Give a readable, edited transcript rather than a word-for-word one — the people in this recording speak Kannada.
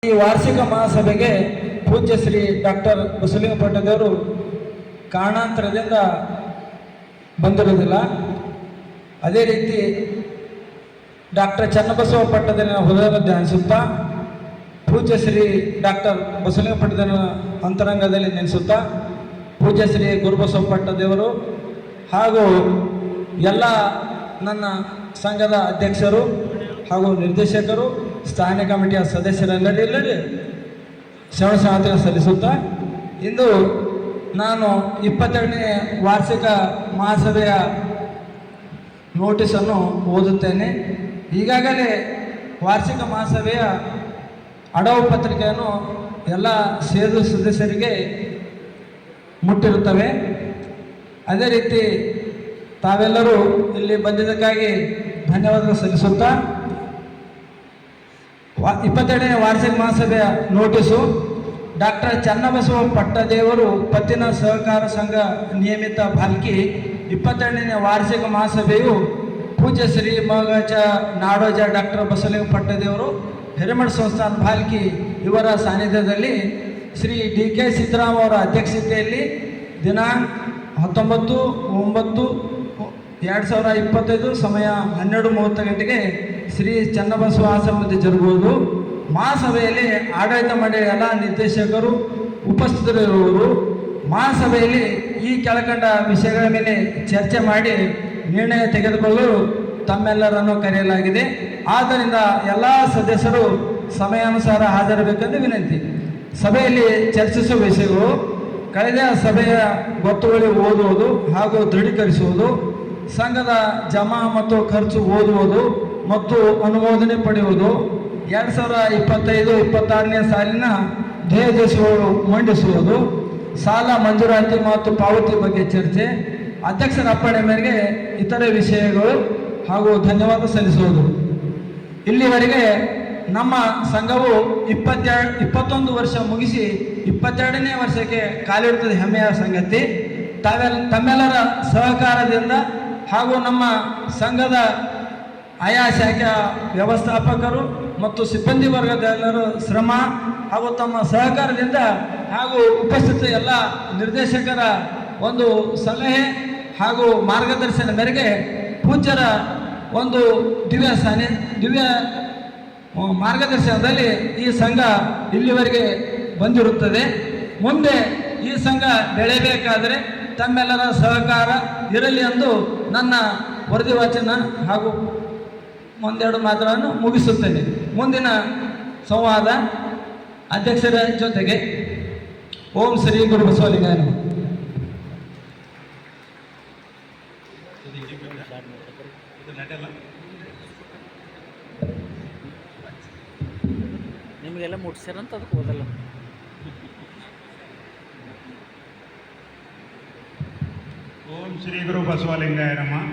ಈ ವಾರ್ಷಿಕ ಮಹಾಸಭೆಗೆ ಪೂಜ್ಯ ಶ್ರೀ ಡಾಕ್ಟರ್ ಬಸವಲಿಂಗ ಪಟ್ಟದೇವರು ಕಾರಣಾಂತರದಿಂದ ಬಂದಿರುವುದಿಲ್ಲ. ಅದೇ ರೀತಿ ಡಾಕ್ಟರ್ ಚನ್ನಬಸವ ಪಟ್ಟದೇವರ ಹೃದಯವನ್ನು ಧ್ಯಾನಿಸುತ್ತಾ ಪೂಜ್ಯ ಶ್ರೀ ಡಾಕ್ಟರ್ ಬಸವಲಿಂಗ ಪಟ್ಟದೇವರ ಅಂತರಂಗದಲ್ಲಿ ನೆನೆಸುತ್ತಾ ಪೂಜ್ಯ ಶ್ರೀ ಗುರುಬಸವ ಪಟ್ಟದೇವರು ಹಾಗೂ ಎಲ್ಲ ನನ್ನ ಸಂಘದ ಅಧ್ಯಕ್ಷರು ಹಾಗೂ ನಿರ್ದೇಶಕರು, ಸ್ಥಾನಿಕ ಕಮಿಟಿಯ ಸದಸ್ಯರೆಲ್ಲರಿಲ್ಲದೆ ಶ್ರವಣ ಸಮಾಧಿಯನ್ನು ಸಲ್ಲಿಸುತ್ತಾ ಇಂದು ನಾನು 22ನೇ ವಾರ್ಷಿಕ ಮಹಾಸಭೆಯ ನೋಟಿಸನ್ನು ಓದುತ್ತೇನೆ. ಈಗಾಗಲೇ ವಾರ್ಷಿಕ ಮಹಾಸಭೆಯ ಅಡವು ಪತ್ರಿಕೆಯನ್ನು ಎಲ್ಲ ಸೇದು ಸದಸ್ಯರಿಗೆ ಮುಟ್ಟಿರುತ್ತವೆ. ಅದೇ ರೀತಿ ತಾವೆಲ್ಲರೂ ಇಲ್ಲಿ ಬಂದಿದ್ದಕ್ಕಾಗಿ ಧನ್ಯವಾದ ಸಲ್ಲಿಸುತ್ತಾ 22ನೇ ವಾರ್ಷಿಕ ಮಹಾಸಭೆಯ ನೋಟಿಸು ಡಾಕ್ಟರ್ ಚನ್ನಬಸವ ಪಟ್ಟದೇವರು ಪತ್ತಿನ ಸಹಕಾರ ಸಂಘ ನಿಯಮಿತ ಭಾಲ್ಕಿ 22ನೇ ವಾರ್ಷಿಕ ಮಹಾಸಭೆಯು ಪೂಜ್ಯ ಶ್ರೀ ಮಗಜ ನಾಡೋಜ ಡಾಕ್ಟರ್ ಬಸವಲಿಂಗ ಪಟ್ಟದೇವರು ಹಿರೇಮಠ ಸಂಸ್ಥಾನ ಭಾಲ್ಕಿ ಇವರ ಸಾನ್ನಿಧ್ಯದಲ್ಲಿ ಶ್ರೀ DK ಸಿದ್ದರಾಮ ಅವರ ಅಧ್ಯಕ್ಷತೆಯಲ್ಲಿ ದಿನಾಂಕ 19/9/2025 ಸಮಯ 12:30 ಗಂಟೆಗೆ ಶ್ರೀ ಚನ್ನಬಸವ ಆಶ್ರಮದಲ್ಲಿ ಜರುಗುವುದು. ಮಹಾಸಭೆಯಲ್ಲಿ ಆಡಳಿತ ಮಂಡಳಿಯ ಎಲ್ಲ ನಿರ್ದೇಶಕರು ಉಪಸ್ಥಿತರಿರುವರು. ಮಹಾಸಭೆಯಲ್ಲಿ ಈ ಕೆಳಕಂಡ ವಿಷಯಗಳ ಮೇಲೆ ಚರ್ಚೆ ಮಾಡಿ ನಿರ್ಣಯ ತೆಗೆದುಕೊಳ್ಳಲು ತಮ್ಮೆಲ್ಲರನ್ನು ಕರೆಯಲಾಗಿದೆ. ಆದ್ದರಿಂದ ಎಲ್ಲ ಸದಸ್ಯರು ಸಮಯಾನುಸಾರ ಹಾಜರಬೇಕೆಂದು ವಿನಂತಿ. ಸಭೆಯಲ್ಲಿ ಚರ್ಚಿಸುವ ವಿಷಯಗಳು: ಕಳೆದ ಸಭೆಯ ಗೊತ್ತುವಳಿ ಓದುವುದು ಹಾಗೂ ದೃಢೀಕರಿಸುವುದು, ಸಂಘದ ಜಮಾ ಮತ್ತು ಖರ್ಚು ಓದುವುದು ಮತ್ತು ಅನುಮೋದನೆ ಪಡೆಯುವುದು, 2025-26ನೇ ಸಾಲಿನ ಧ್ಯೇಯೋದ್ದೇಶಗಳು ಮಂಡಿಸುವುದು, ಸಾಲ ಮಂಜೂರಾತಿ ಮತ್ತು ಪಾವತಿ ಬಗ್ಗೆ ಚರ್ಚೆ, ಅಧ್ಯಕ್ಷರ ಅಪ್ಪಣೆ ಮೇರೆಗೆ ಇತರೆ ವಿಷಯಗಳು ಹಾಗೂ ಧನ್ಯವಾದ ಸಲ್ಲಿಸುವುದು. ಇಲ್ಲಿವರೆಗೆ ನಮ್ಮ ಸಂಘವು 21 ವರ್ಷ ಮುಗಿಸಿ 22ನೇ ವರ್ಷಕ್ಕೆ ಕಾಲಿಡುತ್ತದೆ. ಹೆಮ್ಮೆಯ ಸಂಗತಿ. ತಮ್ಮೆಲ್ಲರ ಸಹಕಾರದಿಂದ ಹಾಗೂ ನಮ್ಮ ಸಂಘದ ಆಯಾ ಶಾಖೆಯ ವ್ಯವಸ್ಥಾಪಕರು ಮತ್ತು ಸಿಬ್ಬಂದಿ ವರ್ಗದ ಎಲ್ಲರೂ ಶ್ರಮ ಹಾಗೂ ತಮ್ಮ ಸಹಕಾರದಿಂದ ಹಾಗೂ ಉಪಸ್ಥಿತ ಎಲ್ಲ ನಿರ್ದೇಶಕರ ಒಂದು ಸಲಹೆ ಹಾಗೂ ಮಾರ್ಗದರ್ಶನ ಮೇರೆಗೆ ಪೂಜ್ಯರ ಒಂದು ದಿವ್ಯ ಮಾರ್ಗದರ್ಶನದಲ್ಲಿ ಈ ಸಂಘ ಇಲ್ಲಿವರೆಗೆ ಬಂದಿರುತ್ತದೆ. ಮುಂದೆ ಈ ಸಂಘ ಬೆಳೆಯಬೇಕಾದರೆ ತಮ್ಮೆಲ್ಲರ ಸಹಕಾರ ಇರಲಿ ಎಂದು ನನ್ನ ವರದಿ ವಾಚನ ಹಾಗೂ ಒಂದೆರಡು ಮಾತುಗಳನ್ನು ಮುಗಿಸುತ್ತೇನೆ. ಮುಂದಿನ ಸಂವಾದ ಅಧ್ಯಕ್ಷರ ಜೊತೆಗೆ. ಓಂ ಶ್ರೀ ಗುರು ಬಸವಲಿಂಗಾಯ ನಮಃ. ನಿಮಗೆಲ್ಲ ಮುಟ್ಸ್ಯಾರಂತ ಅದಕ್ಕೆ ಓದಲ್ಲ. ಓಂ ಶ್ರೀ ಗುರು ಬಸವಲಿಂಗಾಯ ನಮಃ.